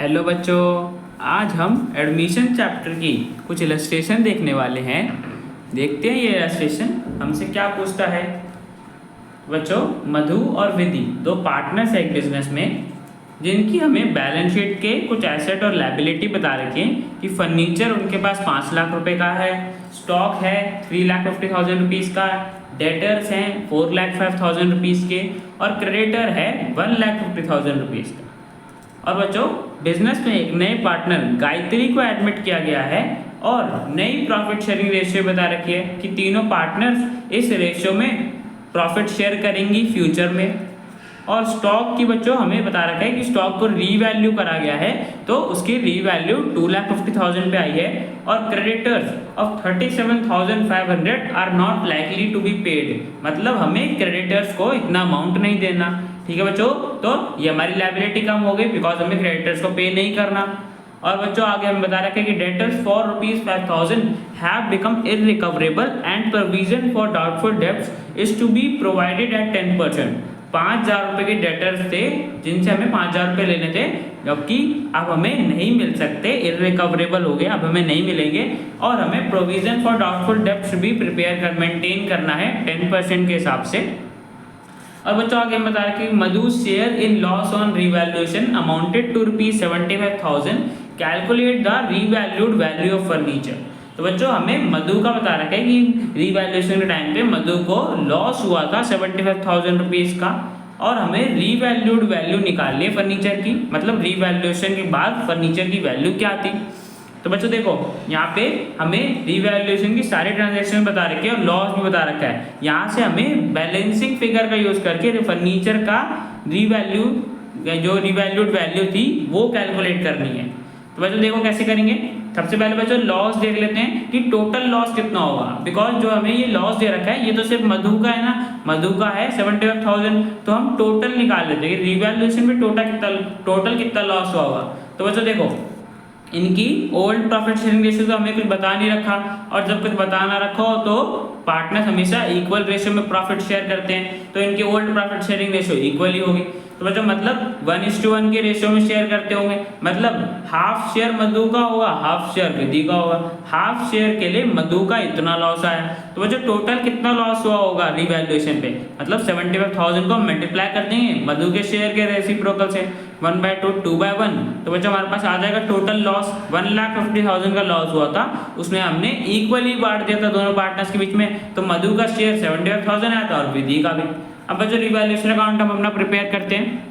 Hello बच्चों, आज हम एडमिशन चैप्टर की कुछ इलस्ट्रेशन देखने वाले हैं। देखते हैं ये इलस्ट्रेशन हमसे क्या पूछता है। बच्चों, मधु और विधि दो पार्टनर्स हैं एक बिजनेस में, जिनकी हमें बैलेंस शीट के कुछ एसेट और लायबिलिटी बता रखी है कि फर्नीचर उनके पास 5 लाख रुपए का है, स्टॉक है 3,50,000 रुपीज़ का, डेटर्स हैं 4,05,000 रुपीज़ के और क्रेडिटर है 1,50,000 रुपीज़ का। और बच्चों, बिजनेस में एक नए पार्टनर गायत्री को एडमिट किया गया है और नई प्रॉफिट शेयरिंग रेशियो बता रखी है कि तीनों पार्टनर्स इस रेशियो में प्रॉफिट शेयर करेंगी फ्यूचर में। और स्टॉक की बच्चों हमें बता रखा है कि स्टॉक को रीवैल्यू करा गया है, तो उसकी रीवैल्यू 2,50,000 पे आई है और creditors of 37,500 are not likely to be paid, मतलब हमें क्रेडिटर्स को इतना अमाउंट नहीं देना। ठीक है बच्चों, तो ये हमारी लायबिलिटी कम हो गई बिकॉज हमें क्रेडिटर्स को पे नहीं करना। और बच्चों आगे हम बता रखे कि debtors for ₹5,000 have become irrecoverable and provision for doubtful debts is to be provided at 10%। 5,000 रुपये के डेटर्स थे जिनसे हमें 5,000 रुपये लेने थे, जबकि अब हमें नहीं मिल सकते, इररिकवरेबल हो गए, अब हमें नहीं मिलेंगे और हमें प्रोविजन फॉर डाउटफुल डेब्ट्स भी प्रिपेयर मेंटेन करना है 10% के हिसाब से। और बच्चों आगे हम बता रहे कि Madhu share in loss on revaluation amounted to ₹75,000, calculate the revalued value of furniture. तो बच्चों हमें मधु का बता रखा है कि रीवैल्यूएशन के टाइम पे मधु को लॉस हुआ था 75,000 रुपीज़ का और हमें रीवैल्यूड वैल्यू निकालनी है फर्नीचर की, मतलब रीवैल्यूएशन के बाद फर्नीचर की वैल्यू क्या थी। तो बच्चों देखो, यहाँ पे हमें रीवैल्यूएशन की सारी ट्रांजैक्शन बता रखे हैं और लॉस भी बता रखा है। यहाँ से हमें बैलेंसिंग फिगर का यूज करके फर्नीचर का रीवैल्यू, जो रीवैल्यूड वैल्यू थी वो कैलकुलेट करनी है। तो बच्चों देखो कैसे करेंगे। सबसे पहले बच्चों लॉस देख लेते हैं कि टोटल लॉस कितना होगा, बिकॉज जो हमें ये लॉस दे रखा है ये तो सिर्फ मधु का है ना, मधु का है 75,000, तो हम टोटल निकाल लेते हैं रीवैल्यूएशन में टोटल कितना लॉस हुआ होगा। तो बच्चों देखो, इनकी ओल्ड प्रॉफिट शेयरिंग रेशियो तो हमें कुछ बता नहीं रखा, और जब कुछ बता ना रखा हो तो पार्टनर्स हमेशा इक्वल रेशियो में प्रॉफिट शेयर करते हैं, तो इनकी old profit sharing ratio equal ही होगी। तो बच्चों मतलब 1:1 के रेशियो में शेयर करते होंगे, मतलब हाफ शेयर मधु का होगा, हाफ शेयर विधि का होगा। हाफ शेयर के लिए मधु का इतना लॉस आया, तो बच्चों टोटल कितना लॉस हुआ होगा रिवैल्यूएशन पे, मतलब 75,000 को मल्टीप्लाई कर देंगे मधु के शेयर के रेसिप्रोकल से 1/2 2/1, तो बच्चों हमारे पास आ जाएगा टोटल लॉस 1,50,000 का लॉस हुआ था, उसमें हमने इक्वली बांट दिया था दोनों पार्टनर्स के बीच में, तो मधु का शेयर 75,000 आया था और विधि का भी। अब बच्चों रिवैल्यूएशन अकाउंट हम अपना प्रिपेयर करते हैं।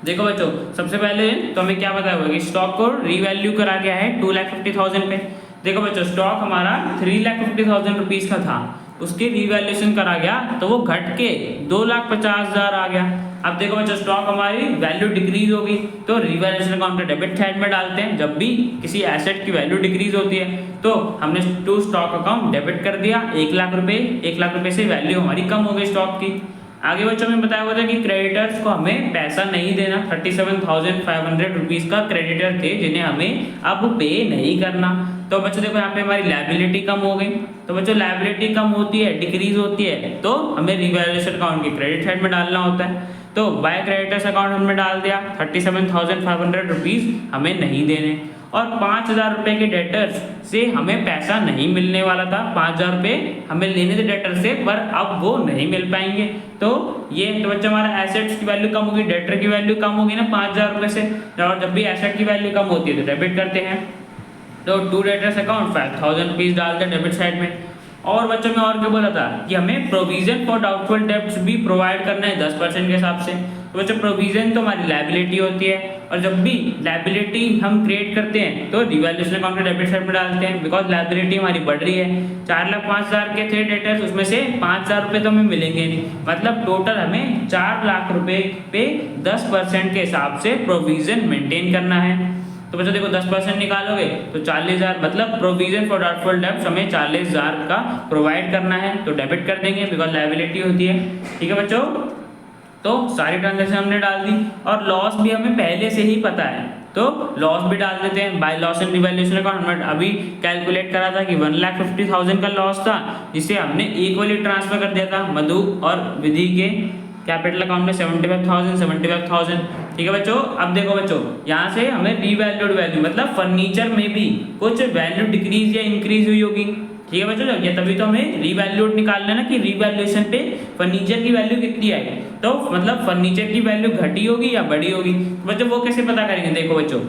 देखो बच्चों, सबसे पहले तो हमें क्या बताया हुआ कि स्टॉक को रीवैल्यू करा गया है 2,50,000 पे। देखो बच्चों, स्टॉक हमारा 3,50,000 रुपीज़ का था, उसकी रिवैल्यूएशन करा गया तो वो घट के 2,50,000 आ गया। अब देखो बच्चों, स्टॉक हमारी वैल्यू डिक्रीज होगी तो रिवैल्यूएशन अकाउंट के डेबिट साइड में डालते हैं। जब भी किसी एसेट की वैल्यू डिक्रीज होती है तो हमने टू स्टॉक अकाउंट डेबिट कर दिया 1,00,000 रुपये, 1,00,000 रुपये से वैल्यू हमारी कम हो गई स्टॉक की। आगे बच्चों में बताया हुआ था कि क्रेडिटर्स को हमें पैसा नहीं देना, 37,500 रुपीज़ का क्रेडिटर थे जिन्हें हमें अब पे नहीं करना। तो बच्चों देखो यहाँ पे हमारी लायबिलिटी कम हो गई, तो बच्चों लायबिलिटी कम होती है, डिक्रीज होती है, तो हमें रिवैल्यूएशन अकाउंट की क्रेडिट साइड में डालना होता है। तो बाय क्रेडिटर्स अकाउंट हमने डाल दिया 37,500 रुपीज़ हमें नहीं देने, और 5,000 रुपये के डेटर्स से हमें पैसा नहीं मिलने वाला था। 5,000 रुपये हमें लेने थे डेटर से, पर अब वो नहीं मिल पाएंगे। तो ये तो बच्चा हमारा एसेट्स की वैल्यू कम होगी, डेटर की वैल्यू कम होगी ना 5,000 रुपये से, और जब भी एसेट की वैल्यू कम होती है तो डेबिट करते हैं। तो टू डेटर्स अकाउंट 5,000 रुपीज़ डालते हैं डेबिट साइड में। और बच्चों में और क्या बोला था कि हमें प्रोविजन फॉर डाउटफुल डेब्ट्स भी प्रोवाइड करना है 10% के हिसाब से। तो बच्चों प्रोविजन तो हमारी लायबिलिटी होती है, और जब भी लायबिलिटी हम क्रिएट करते हैं तो रिवैल्यूएशन अकाउंट के डेबिट साइड में डालते हैं, बिकॉज लायबिलिटी हमारी बढ़ रही है। 4,05,000 के थे डेटर्स, उसमें से 5,000 रुपये तो हमें मिलेंगे नहीं, मतलब टोटल हमें 4,00,000 रुपये पे 10% के हिसाब से प्रोविजन मेंटेन करना है। तो बच्चों देखो 10% निकालोगे तो 40,000, मतलब प्रोविजन फॉर डाउटफुल डेब्ट्स हमें 40,000 का प्रोवाइड करना है, तो डेबिट कर देंगे बिकॉज लायबिलिटी होती है। ठीक है बच्चों, तो सारी ट्रांजैक्शन हमने डाल दी, और लॉस भी हमें पहले से ही पता है तो लॉस भी डाल देते हैं। By loss and revaluation account हमने अभी कैलकुलेट करा था कि 1,50,000 का लॉस था, जिसे हमने इक्वली ट्रांसफर कर दिया था मधु और विधि के कैपिटल अकाउंट में 75,000 75,000। ठीक है बच्चों। अब देखो बच्चों, यहाँ से हमें रीवैल्यूड वैल्यू मतलब फर्नीचर में भी कुछ वैल्यू डिक्रीज या इंक्रीज हुई होगी। ठीक है बच्चों, ये तभी तो हमें रीवैल्यूड निकालना है ना कि रीवैल्यूएशन पे फर्नीचर की वैल्यू कितनी आई, तो मतलब फर्नीचर की वैल्यू घटी होगी या बढ़ी होगी। बच्चों वो कैसे पता करेंगे, देखो बच्चों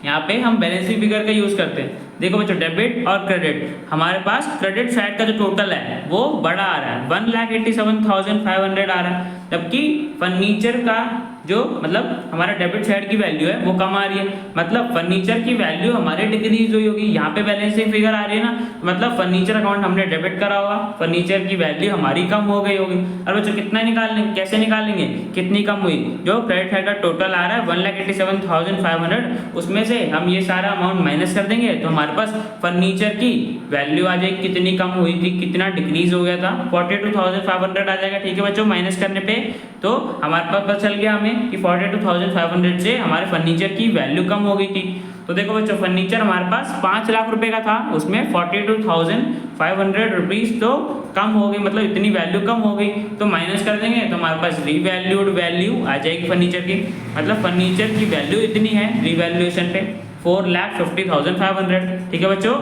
यहाँ पे हम बैलेंसिंग फिगर का यूज करते हैं। देखो बच्चों डेबिट और क्रेडिट, हमारे पास क्रेडिट साइड का जो टोटल है वो बड़ा आ रहा है, 1,87,500 आ रहा है, जबकि फर्नीचर का जो मतलब हमारा डेबिट साइड की वैल्यू है वो कम आ रही है, मतलब फर्नीचर की वैल्यू हमारे डिक्रीज हुई होगी। यहाँ पे बैलेंसिंग फिगर आ रही है ना, मतलब फर्नीचर अकाउंट हमने डेबिट करा होगा, फर्नीचर की वैल्यू हमारी कम हो गई होगी। और बच्चों कितना निकालेंगे, कैसे निकालेंगे, कितनी कम हुई, जो क्रेडिट साइड का टोटल आ रहा है 1,87,500, उसमें से हम ये सारा अमाउंट माइनस कर देंगे तो हमारे पास फर्नीचर की वैल्यू आ जाएगी, कितनी कम हुई थी, कितना डिक्रीज हो गया था, 42,500 आ जाएगा। ठीक है बच्चों, माइनस करने पे तो हमारे पास पता चल गया हमें कि 42,500 से हमारे फर्नीचर की वैल्यू कम हो गई थी। तो देखो बच्चों फर्नीचर हमारे पास 5 लाख रुपए का था, उसमें 42,500 रुपीज तो कम हो गई, मतलब इतनी वैल्यू कम हो गई, तो माइनस कर देंगे तो हमारे पास रीवैल्यूड वैल्यू आ जाएगी फर्नीचर की, मतलब फर्नीचर की वैल्यू इतनी है रिवैल्यूएशन पे 4,50,500। ठीक है बच्चों,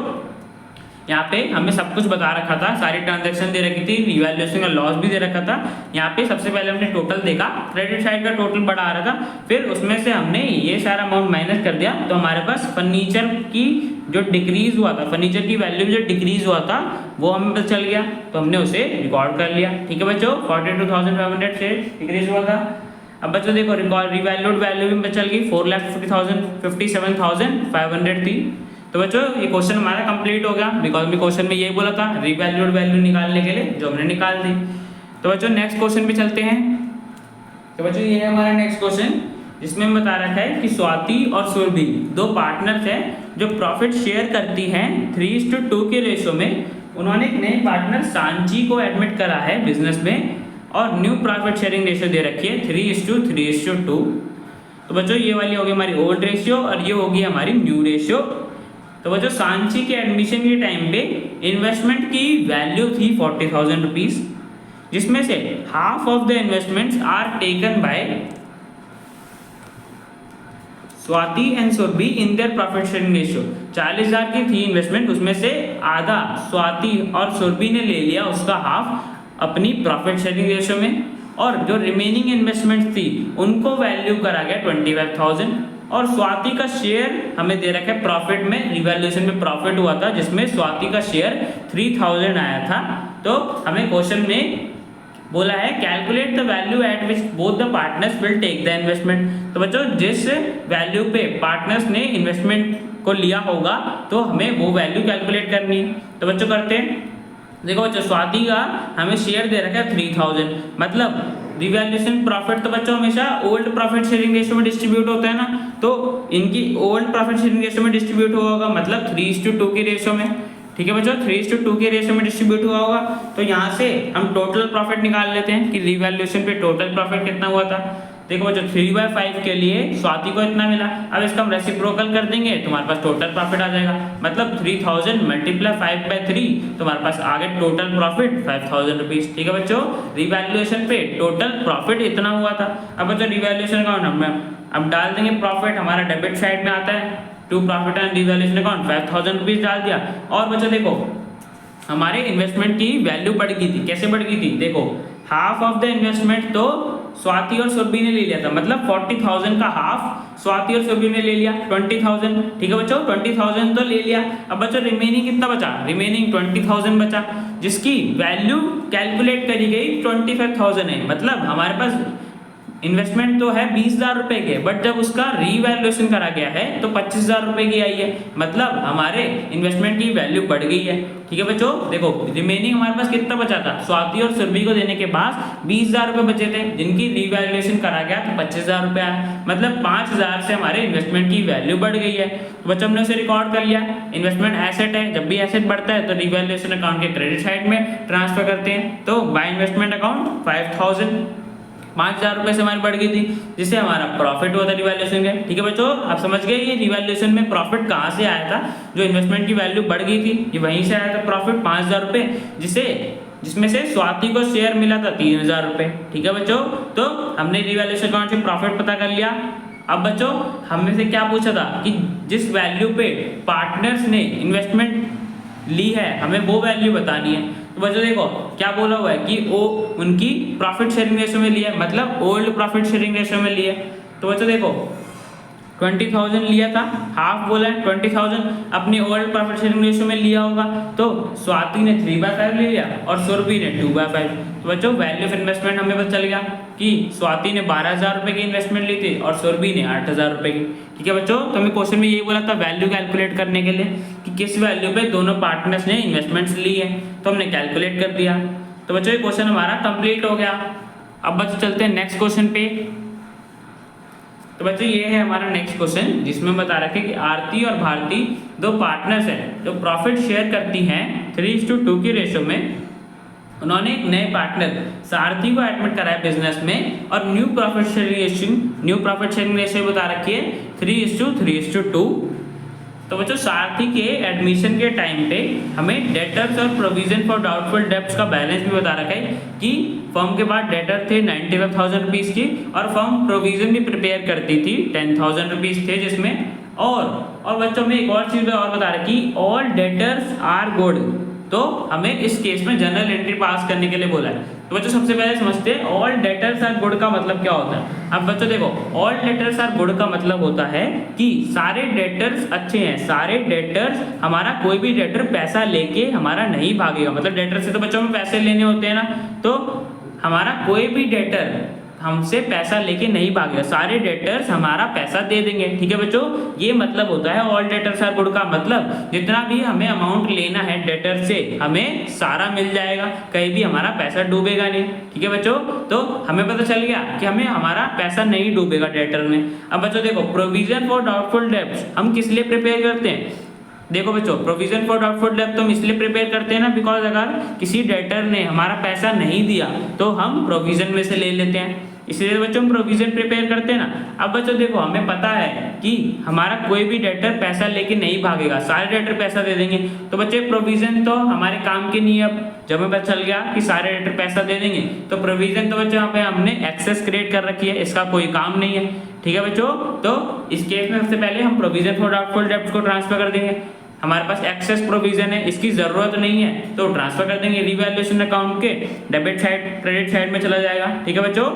यहाँ पे हमें सब कुछ बता रखा था, सारी ट्रांजैक्शन दे रखी थी, रिवैल्यूएशन का लॉस भी दे रखा था। यहाँ पे सबसे पहले हमने टोटल देखा, क्रेडिट साइड का टोटल बड़ा आ रहा था, फिर उसमें से हमने ये सारा अमाउंट माइनस कर दिया तो हमारे पास फर्नीचर की जो डिक्रीज हुआ था, फर्नीचर की वैल्यू जो डिक्रीज हुआ था वो हमें पता चल गया, तो हमने उसे रिकॉर्ड कर लिया। ठीक है बच्चों, 42,500 से डिक्रीज हुआ था। अब बच्चों देखो रिवैल्यूड वैल्यू भी पता चल गई, 4,57,500 थी। तो बच्चों ये क्वेश्चन हमारा कंप्लीट हो गया, बिकॉज में क्वेश्चन में यही बोला था रिवैल्यूड वैल्यू निकालने के लिए, जो हमने निकाल दी। तो बच्चों नेक्स्ट क्वेश्चन पे चलते हैं। तो बच्चों ये है हमारा नेक्स्ट क्वेश्चन, जिसमें बता रखा है कि स्वाति और सुरभि दो पार्टनर्स हैं जो प्रॉफिट शेयर करती हैं 3:2 के रेशो में। उन्होंने एक नए पार्टनर सांची को एडमिट करा है बिजनेस में और न्यू प्रॉफिट शेयरिंग रेशियो दे रखी है 3:3:2। तो बच्चों ये वाली होगी हमारी ओल्ड रेशियो और ये होगी हमारी न्यू रेशियो। तो बच्चों सांची के एडमिशन के टाइम पे इन्वेस्टमेंट की वैल्यू थी 40,000 रुपीज, जिसमें से half of the investments are taken by Swati and Surabhi in their profit sharing ratio. 40,000 की थी इन्वेस्टमेंट, उसमें से आधा स्वाति और सुरभि ने ले लिया, उसका हाफ अपनी प्रॉफिट शेयरिंग रेशियो में, और जो रिमेनिंग इन्वेस्टमेंट थी उनको वैल्यू करा गया 25,000। और स्वाति का शेयर हमें दे रखा है प्रॉफिट में, रिवैल्यूएशन में प्रॉफिट हुआ था जिसमें स्वाति का शेयर 3,000 आया था। तो हमें क्वेश्चन में बोला है calculate the value at which both the partners will take the investment. तो बच्चों जिस वैल्यू पे पार्टनर्स ने इन्वेस्टमेंट को लिया होगा तो हमें वो वैल्यू कैलकुलेट करनी है। तो बच्चों करते हैं, देखो बच्चों स्वाति का हमें शेयर दे रखा है 3,000, मतलब रिवैल्यूएशन प्रॉफिट तो बच्चों हमेशा ओल्ड प्रॉफिट शेयरिंग रेशियो में डिस्ट्रीब्यूट होता है ना, तो इनकी ओल्ड प्रॉफिट शेयरिंग रेशियो में डिस्ट्रीब्यूट हुआ होगा, मतलब 3:2 के रेशियो में। ठीक है बच्चों, 3:2 के रेशियो में डिस्ट्रीब्यूट हुआ होगा। तो यहाँ से हम टोटल प्रॉफिट निकाल लेते हैं कि रिवैल्यूएशन पे टोटल प्रॉफिट कितना हुआ था। देखो बच्चों 3/5 के लिए स्वाति को इतना मिला, अब इसका हम रेसिप्रोकल कर देंगे तो हमारे पास टोटल प्रॉफिट आ जाएगा, मतलब 3,000 मल्टीप्लाई 5/3, तो हमारे पास आगे टोटल प्रॉफिट 5,000 रुपीज। ठीक है बच्चों, रिवैल्यूएशन पे टोटल प्रॉफिट इतना हुआ था। अब बच्चों रिवैल्यूएशन अकाउंट अब डाल देंगे, प्रॉफिट हमारा डेबिट साइड में आता है, to profit and revaluation account 5,000 rupees डाल दिया। और बच्चों देखो हमारे इन्वेस्टमेंट की वैल्यू बढ़ गई थी, कैसे बढ़ गई थी, देखो हाफ ऑफ द इन्वेस्टमेंट तो स्वाति और सुरभि ने ले लिया था, मतलब 40,000 का हाफ स्वाति और सुरभि ने ले लिया 20,000। ठीक है बच्चों, 20,000 तो ले लिया। अब बच्चों रिमेनिंग कितना बचा, रिमेनिंग 20,000 बचा, जिसकी वैल्यू कैलकुलेट करी गई 25,000 है, मतलब हमारे पास इन्वेस्टमेंट तो है 20,000 रुपए के, बट जब उसका रीवैल्यूएशन करा गया है तो 25,000 रुपए की आई है, मतलब हमारे इन्वेस्टमेंट की वैल्यू बढ़ गई है। ठीक है बच्चों, देखो रिमेनिंग हमारे पास कितना बचा था, स्वाति और सुरभि को देने के बाद 20,000 रुपए बचे थे, जिनकी रीवैल्यूएशन करा गया तो 25,000 रुपए आया, मतलब 5,000 से हमारे इन्वेस्टमेंट की वैल्यू बढ़ गई है। तो बच्चों हमने उसे रिकॉर्ड कर लिया। इन्वेस्टमेंट एसेट है, जब भी एसेट बढ़ता है तो रिवैल्यूएशन अकाउंट के क्रेडिट साइड में ट्रांसफर करते हैं। तो बाय इन्वेस्टमेंट अकाउंट 5,000 5,000 रुपए से हमारी बढ़ गई थी, जिससे हमारा प्रॉफिट हुआ था रिवैल्यूएशन का। ठीक है बच्चों, आप समझ गए ये रिवैल्यूएशन में प्रॉफिट कहाँ से आया था, जो इन्वेस्टमेंट की वैल्यू बढ़ गई थी ये वहीं से आया था प्रॉफिट 5,000 रुपए, जिसे जिसमें से स्वाति को शेयर मिला था 3000 रुपये। ठीक है बच्चों, तो हमने रिवैल्यूएशन अकाउंट से प्रॉफिट पता कर लिया। अब बच्चों हमने से क्या पूछा था कि जिस वैल्यू पे पार्टनर्स ने इन्वेस्टमेंट ली है हमें वो वैल्यू बतानी है। तो बच्चों देखो क्या बोला हुआ है कि वो उनकी प्रॉफिट शेयरिंग रेशो में लिया है, मतलब ओल्ड प्रॉफिट शेयरिंग रेशो में लिया है। तो बच्चों देखो 20,000 लिया था, हाफ बोला है 20,000 अपनी ओल्ड प्रॉफिट शेयरिंग रेशो में लिया होगा। तो स्वाति ने 3/5 ले लिया और सुरभि ने 2/5। तो बच्चों वैल्यू ऑफ इन्वेस्टमेंट हमें पता चल गया कि स्वाति ने 12,000 रुपये की इन्वेस्टमेंट ली थी और सुरभि ने 8,000 रुपये की। ठीक है बच्चों, तो हमें क्वेश्चन में यही बोला था वैल्यू कैलकुलेट करने के लिए कि किस वैल्यू पे दोनों पार्टनर्स ने इन्वेस्टमेंट्स ली है, तो हमने कैलकुलेट कर दिया। तो बच्चों ये क्वेश्चन हमारा कंप्लीट हो गया। अब बच्चों चलते हैं नेक्स्ट क्वेश्चन पे। तो बच्चों ये है हमारा नेक्स्ट क्वेश्चन जिसमें बता रखे कि आरती और भारती दो पार्टनर्स हैं जो प्रॉफिट शेयर करती हैं 3:2 की रेशो में। उन्होंने एक नए पार्टनर सारथी को एडमिट कराया बिजनेस में और न्यू प्रॉफिट शेयरिंग रेशियो बता रखी है 3:3:2। तो बच्चों सारथी के एडमिशन के टाइम पे हमें डेटर्स और प्रोविजन फॉर डाउटफुल डेब्ट्स का बैलेंस भी बता रखा है कि फर्म के पास डेटर थे 95,000 रुपीज़ की और फर्म प्रोविजन भी प्रिपेयर करती थी 10,000 रुपीज़ थे जिसमें। और बच्चों में एक और चीज़ और बता रखी ऑल डेटर्स आर गुड। तो हमें इस केस में जनरल एंट्री पास करने के लिए बोला है। तो बच्चों सबसे पहले समझते हैं ऑल डेटर्स आर गुड का मतलब क्या होता है। अब बच्चों देखो ऑल डेटर्स आर गुड का मतलब होता है कि सारे डेटर्स अच्छे हैं, सारे डेटर्स हमारा कोई भी डेटर पैसा लेके हमारा नहीं भागेगा। मतलब डेटर से तो बच्चों में पैसे लेने होते हैं ना, तो हमारा कोई भी डेटर हमसे पैसा लेके नहीं भागेगा, सारे डेटर्स हमारा पैसा दे देंगे। ठीक है बच्चों, ये मतलब होता है ऑल डेटर्स आर गुड का मतलब जितना भी हमें अमाउंट लेना है डेटर से हमें सारा मिल जाएगा, कहीं भी हमारा पैसा डूबेगा नहीं। ठीक है बच्चों, तो हमें पता चल गया कि हमें हमारा पैसा नहीं डूबेगा डेटर में। अब बच्चों देखो प्रोविजन फॉर डाउटफुल डेब्ट्स हम किस लिए प्रिपेयर करते हैं। देखो बच्चों प्रोविजन फॉर डाउटफुल डेब्ट तो हम इसलिए प्रिपेयर करते हैं ना बिकॉज अगर किसी डेटर ने हमारा पैसा नहीं दिया तो हम प्रोविजन में से ले लेते हैं, इसलिए बच्चों हम प्रोविजन प्रिपेयर करते हैं ना। अब बच्चों देखो हमें पता है कि हमारा कोई भी डेटर पैसा लेके नहीं भागेगा, सारे डेटर पैसा दे देंगे। तो बच्चे प्रोविजन तो हमारे काम की नहीं है। अब जब हमें पता चल गया कि सारे डेटर पैसा दे देंगे तो प्रोविजन तो बच्चों यहाँ पे हमने एक्सेस क्रिएट कर रखी है, इसका कोई काम नहीं है। ठीक है बच्चों, तो इस केस में सबसे पहले हम प्रोविजन फॉर डाउटफुल डेब्ट्स को ट्रांसफर कर देंगे। हमारे पास एक्सेस प्रोविजन है, इसकी जरूरत नहीं है तो ट्रांसफर कर देंगे रिवैल्यूएशन अकाउंट के डेबिट साइड क्रेडिट साइड में चला जाएगा। ठीक है बच्चों,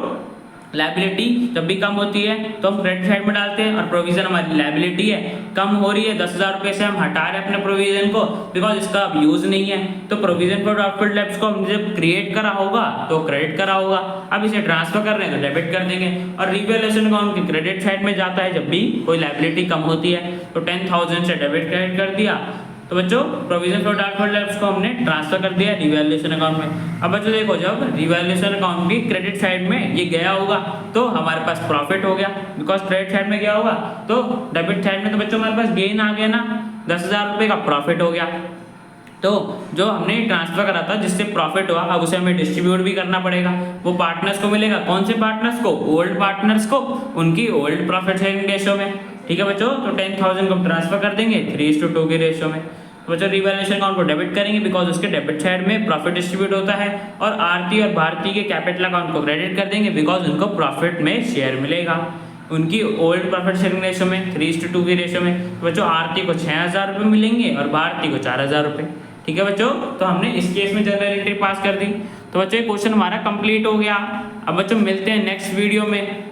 लायबिलिटी जब भी कम होती है तो हम क्रेडिट साइड में डालते हैं और प्रोविजन हमारी लायबिलिटी है, कम हो रही है 10,000 रुपये से हम हटा रहे हैं अपने प्रोविजन को बिकॉज इसका अब यूज नहीं है। तो प्रोविजन फॉर डाउटफुल डेब्ट्स को हमने जब क्रिएट करा होगा तो क्रेडिट करा होगा, अब इसे ट्रांसफर कर रहे हैं तो डेबिट कर देंगे। और रिवैल्यूएशन अकाउंट की क्रेडिट साइड में जाता है जब भी कोई लायबिलिटी कम होती है, तो 10,000 से डेबिट क्रेडिट कर दिया। तो बच्चों प्रोविजन फॉर डाउटफुल डेब्ट्स को हमने ट्रांसफर कर दिया रिवैल्यूएशन अकाउंट में। अब बच्चों देखो जब रिवैल्यूएशन अकाउंट की क्रेडिट साइड में ये गया होगा तो हमारे पास प्रॉफिट हो गया बिकॉज क्रेडिट साइड में गया होगा, तो डेबिट साइड में तो बच्चों हमारे पास गेन आ गया ना, 10,000 रुपये का प्रॉफिट हो गया। तो जो हमने ट्रांसफर करा था जिससे प्रॉफिट हुआ अब उसे हमें डिस्ट्रीब्यूट भी करना पड़ेगा। वो पार्टनर्स को मिलेगा, कौन से पार्टनर्स को, ओल्ड पार्टनर्स को, उनकी ओल्ड प्रॉफिट शेयरिंग रेशो में। ठीक है बच्चों, तो 10,000 को ट्रांसफर कर देंगे 3:2 की रेशो में। तो बच्चों रिवैल्यूएशन अकाउंट को डेबिट करेंगे बिकॉज उसके डेबिट साइड में प्रॉफिट डिस्ट्रीब्यूट होता है, और आरती और भारती के कैपिटल अकाउंट को क्रेडिट कर देंगे बिकॉज उनको प्रॉफिट में शेयर मिलेगा उनकी ओल्ड प्रॉफिट शेयरिंग रेशो में 3:2 की रेशो में। तो बच्चों आरती को 6,000 रुपये मिलेंगे और भारती को 4,000 रुपये। ठीक है बच्चों, तो हमने इस केस में जनरल एंट्री पास कर दी। तो बच्चों क्वेश्चन हमारा कंप्लीट हो गया। अब बच्चों मिलते हैं नेक्स्ट वीडियो में।